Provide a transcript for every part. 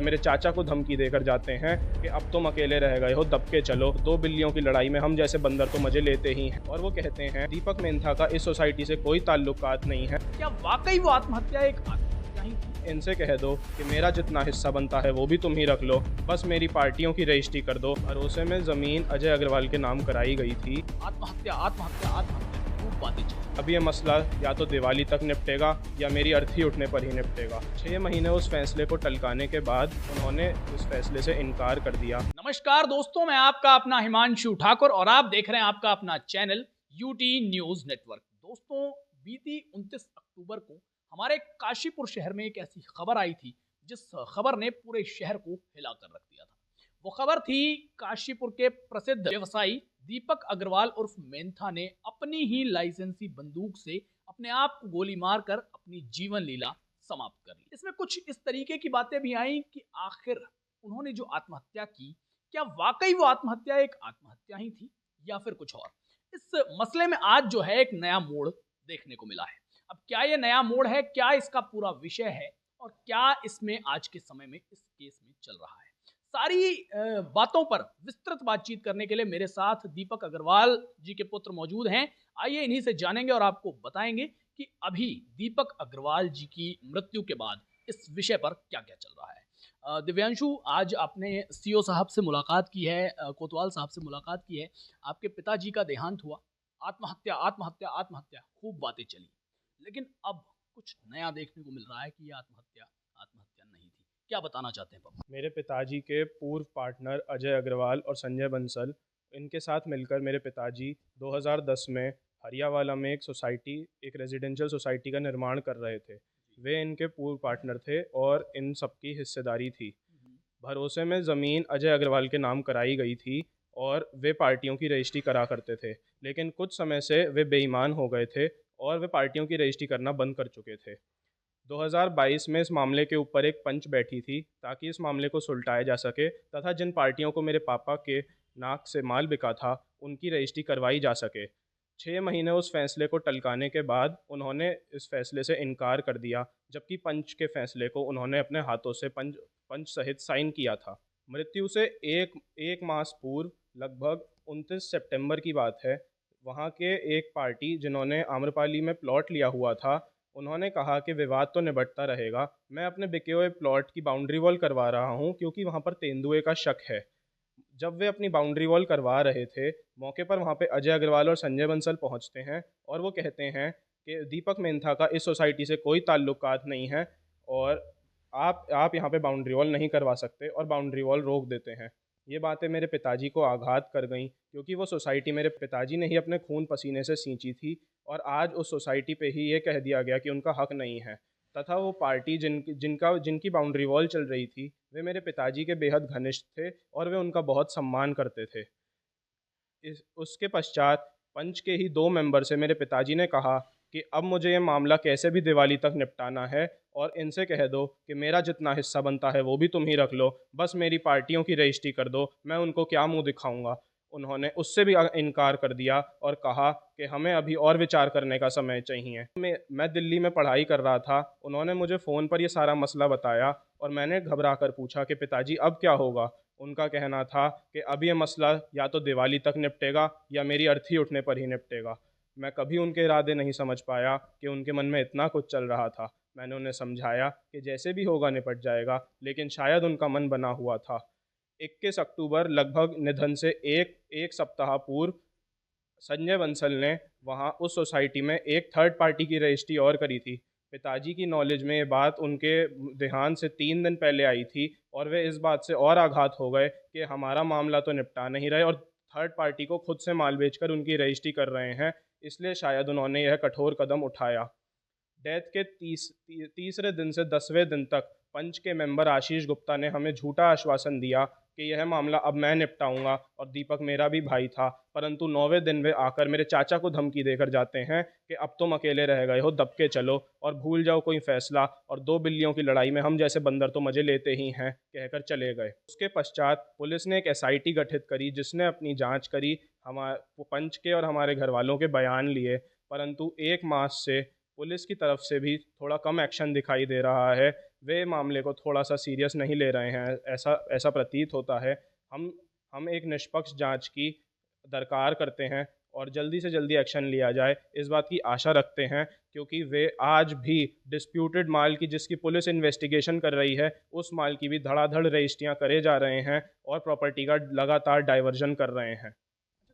आकर मेरे चाचा को धमकी देकर जाते हैं कि अब तुम अकेले रह गए हो, दब के चलो, दो बिल्लियों की लड़ाई में हम जैसे बंदर तो मजे लेते ही हैं। और वो कहते हैं दीपक मेहता का इस सोसाइटी से कोई ताल्लुकात नहीं है। क्या वाकई वो आत्महत्या एक आत्महत्या ही थी? इनसे कह दो कि मेरा जितना हिस्सा बनता है वो भी तुम ही रख लो, बस मेरी पार्टियों की रजिस्ट्री कर दो। भरोसे में जमीन अजय अग्रवाल के नाम कराई गई थी। आत्महत्या आत्महत्या आत्महत्या खूब बातें चली। अब ये मसला या तो दिवाली तक निपटेगा या मेरी अर्थी उठने पर ही निपटेगा। 6 महीने उस फैसले को टलकाने के बाद उन्होंने इस फैसले से इनकार कर दिया। नमस्कार दोस्तों, मैं आपका अपना हिमांशु ठाकुर और आप देख रहे हैं आपका अपना चैनल यूटी न्यूज नेटवर्क। दोस्तों, बीती 29 अक्टूबर को हमारे काशीपुर शहर में एक ऐसी खबर आई थी जिस खबर ने पूरे शहर को हिला कर रख दिया था। वो खबर थी काशीपुर के प्रसिद्ध व्यवसायी दीपक अग्रवाल उर्फ मेंथा ने अपनी ही लाइसेंसी बंदूक से अपने आप को गोली मारकर अपनी जीवन लीला समाप्त कर ली। इसमें कुछ इस तरीके की बातें भी आई कि आखिर उन्होंने जो आत्महत्या की, क्या वाकई वो आत्महत्या एक आत्महत्या ही थी या फिर कुछ और। इस मसले में आज जो है एक नया मोड़ देखने को मिला है। अब क्या ये नया मोड़ है, क्या इसका पूरा विषय है और क्या इसमें आज के समय में इस केस में चल रहा है, सारी बातों पर विस्तृत बातचीत करने के लिए मेरे साथ दीपक अग्रवाल जी के पुत्र मौजूद हैं। आइए इन्हीं से जानेंगे और आपको बताएंगे कि अभी दीपक अग्रवाल जी की मृत्यु के बाद इस विषय पर क्या क्या चल रहा है। दिव्यांशु, आज आपने सीओ साहब से मुलाकात की है, कोतवाल साहब से मुलाकात की है। आपके पिताजी का देहांत हुआ, आत्महत्या आत्महत्या आत्महत्या खूब बातें चली, लेकिन अब कुछ नया देखने को मिल रहा है कि यह आत्महत्या आत्महत्या नहीं थी। क्या बताना चाहते हैं पापा? मेरे पिताजी के पूर्व पार्टनर अजय अग्रवाल और संजय बंसल, इनके साथ मिलकर मेरे पिताजी 2010 में हरियावाला में एक सोसाइटी, एक रेजिडेंशियल सोसाइटी का निर्माण कर रहे थे। वे इनके पूर्व पार्टनर थे और इन सबकी हिस्सेदारी थी। भरोसे में ज़मीन अजय अग्रवाल के नाम कराई गई थी और वे पार्टियों की रजिस्ट्री करा करते थे, लेकिन कुछ समय से वे बेईमान हो गए थे और वे पार्टियों की रजिस्ट्री करना बंद कर चुके थे। 2022 में इस मामले के ऊपर एक पंच बैठी थी ताकि इस मामले को सुलटाया जा सके तथा जिन पार्टियों को मेरे पापा के नाक से माल बिका था उनकी रजिस्ट्री करवाई जा सके। 6 महीने उस फैसले को टलकाने के बाद उन्होंने इस फैसले से इनकार कर दिया, जबकि पंच के फैसले को उन्होंने अपने हाथों से पंच सहित साइन किया था। मृत्यु से एक मास पूर्व, लगभग 29 सितंबर की बात है, वहाँ के एक पार्टी जिन्होंने आम्रपाली में प्लॉट लिया हुआ था, उन्होंने कहा कि विवाद तो निबटता रहेगा, मैं अपने बिके हुए प्लॉट की बाउंड्री वॉल करवा रहा हूँ क्योंकि वहाँ पर तेंदुए का शक है। जब वे अपनी बाउंड्री वॉल करवा रहे थे, मौके पर वहाँ पे अजय अग्रवाल और संजय बंसल पहुँचते हैं और वो कहते हैं कि दीपक मेहता का इस सोसाइटी से कोई ताल्लुकात नहीं है और आप यहाँ पे बाउंड्री वॉल नहीं करवा सकते, और बाउंड्री वॉल रोक देते हैं। ये बातें मेरे पिताजी को आघात कर गईं क्योंकि वो सोसाइटी मेरे पिताजी ने ही अपने खून पसीने से सींची थी और आज उस सोसाइटी पे ही ये कह दिया गया कि उनका हक नहीं है, तथा वो पार्टी जिनकी बाउंड्री वॉल चल रही थी वे मेरे पिताजी के बेहद घनिष्ठ थे और वे उनका बहुत सम्मान करते थे। उसके पश्चात पंच के ही 2 मेंबर से मेरे पिताजी ने कहा कि अब मुझे ये मामला कैसे भी दिवाली तक निपटाना है और इनसे कह दो कि मेरा जितना हिस्सा बनता है वो भी तुम ही रख लो, बस मेरी पार्टियों की रजिस्ट्री कर दो, मैं उनको क्या मुंह दिखाऊंगा। उन्होंने उससे भी इनकार कर दिया और कहा कि हमें अभी और विचार करने का समय चाहिए। मैं दिल्ली में पढ़ाई कर रहा था, उन्होंने मुझे फ़ोन पर ये सारा मसला बताया और मैंने घबरा कर पूछा कि पिताजी अब क्या होगा। उनका कहना था कि अब ये मसला या तो दिवाली तक निपटेगा या मेरी अर्थी उठने पर ही निपटेगा। मैं कभी उनके इरादे नहीं समझ पाया कि उनके मन में इतना कुछ चल रहा था। मैंने उन्हें समझाया कि जैसे भी होगा निपट जाएगा, लेकिन शायद उनका मन बना हुआ था। 21 अक्टूबर, लगभग निधन से एक सप्ताह पूर्व, संजय बंसल ने वहाँ उस सोसाइटी में एक थर्ड पार्टी की रजिस्ट्री और करी थी। पिताजी की नॉलेज में ये बात उनके देहांत से 3 दिन पहले आई थी और वे इस बात से और आघात हो गए कि हमारा मामला तो निपटा नहीं रहे और थर्ड पार्टी को खुद से माल बेचकर उनकी रजिस्ट्री कर रहे हैं, इसलिए शायद उन्होंने यह कठोर कदम उठाया। डेथ के तीसरे दिन से 10वें दिन तक पंच के मेंबर आशीष गुप्ता ने हमें झूठा आश्वासन दिया कि यह मामला अब मैं निपटाऊंगा और दीपक मेरा भी भाई था, परंतु 9वें दिन वे आकर मेरे चाचा को धमकी देकर जाते हैं कि अब तुम अकेले रह गए हो, दब के चलो और भूल जाओ कोई फैसला, और दो बिल्लियों की लड़ाई में हम जैसे बंदर तो मजे लेते ही हैं, कहकर चले गए। उसके पश्चात पुलिस ने एक SIT गठित करी जिसने अपनी जाँच करी, हमारे पंच के और हमारे घर वालों के बयान लिए, परंतु 1 मास से पुलिस की तरफ से भी थोड़ा कम एक्शन दिखाई दे रहा है। वे मामले को थोड़ा सा सीरियस नहीं ले रहे हैं, ऐसा ऐसा प्रतीत होता है। हम एक निष्पक्ष जांच की दरकार करते हैं और जल्दी से जल्दी एक्शन लिया जाए, इस बात की आशा रखते हैं, क्योंकि वे आज भी डिस्प्यूटेड माल की, जिसकी पुलिस इन्वेस्टिगेशन कर रही है, उस माल की भी धड़ाधड़ रजिस्ट्रियाँ करे जा रहे हैं और प्रॉपर्टी का लगातार डाइवर्जन कर रहे हैं।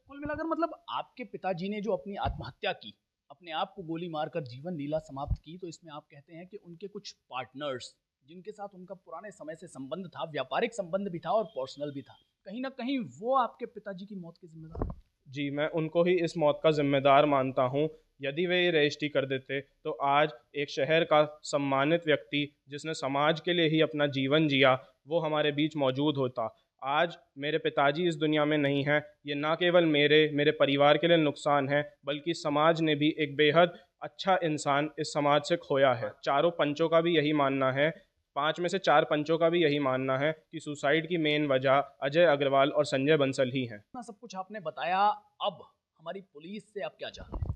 कुल मिलाकर मतलब आपके पिताजी ने जो अपनी आत्महत्या की, अपने आप को गोली मारकर जीवन लीला समाप्त की, तो इसमें आप कहते हैं कि उनके कुछ पार्टनर्स जिनके साथ उनका पुराने समय से संबंध था, व्यापारिक संबंध भी था और पर्सनल भी था, कहीं ना कहीं वो आपके पिताजी की मौत के जिम्मेदार हैं। जी, मैं उनको ही इस मौत का ज़िम्मेदार मानता हूँ। यदि वे ये रजिस्ट्री कर देते तो आज एक शहर का सम्मानित व्यक्ति, जिसने समाज के लिए ही अपना जीवन जिया, वो हमारे बीच मौजूद होता। आज मेरे पिताजी इस दुनिया में नहीं हैं, ये ना केवल मेरे परिवार के लिए नुकसान है, बल्कि समाज ने भी एक बेहद अच्छा इंसान इस समाज से खोया है। चारों पंचों का भी यही मानना है, 5 में से 4 पंचों का भी यही मानना है कि सुसाइड की मेन वजह अजय अग्रवाल और संजय बंसल ही हैं। इतना सब कुछ आपने बताया, अब हमारी पुलिस से आप क्या चाहते हैं?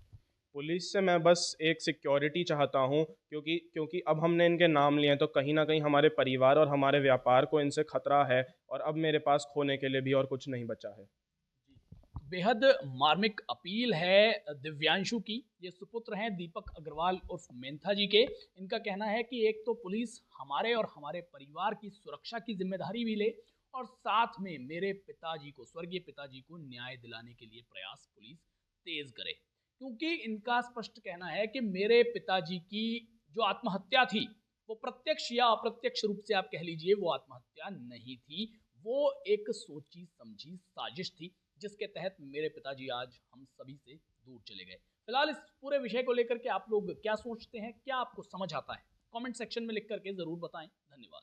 पुलिस से मैं बस एक सिक्योरिटी चाहता हूँ, क्योंकि क्योंकि अब हमने इनके नाम लिए हैं, तो कहीं ना कहीं हमारे परिवार और हमारे व्यापार को इनसे खतरा है, और अब मेरे पास खोने के लिए भी और कुछ नहीं बचा है। बेहद मार्मिक अपील है दिव्यांशु की। ये सुपुत्र हैं दीपक अग्रवाल उर्फ मेंथा जी के। इनका कहना है कि एक तो पुलिस हमारे और हमारे परिवार की सुरक्षा की जिम्मेदारी भी ले, और साथ में मेरे पिताजी को, स्वर्गीय पिताजी को न्याय दिलाने के लिए प्रयास पुलिस तेज करे, क्योंकि इनका स्पष्ट कहना है कि मेरे पिताजी की जो आत्महत्या थी, वो प्रत्यक्ष या अप्रत्यक्ष रूप से आप कह लीजिए, वो आत्महत्या नहीं थी, वो एक सोची समझी साजिश थी, जिसके तहत मेरे पिताजी आज हम सभी से दूर चले गए। फिलहाल इस पूरे विषय को लेकर के आप लोग क्या सोचते हैं, क्या आपको समझ आता है, कमेंट सेक्शन में लिख करके जरूर बताएं। धन्यवाद।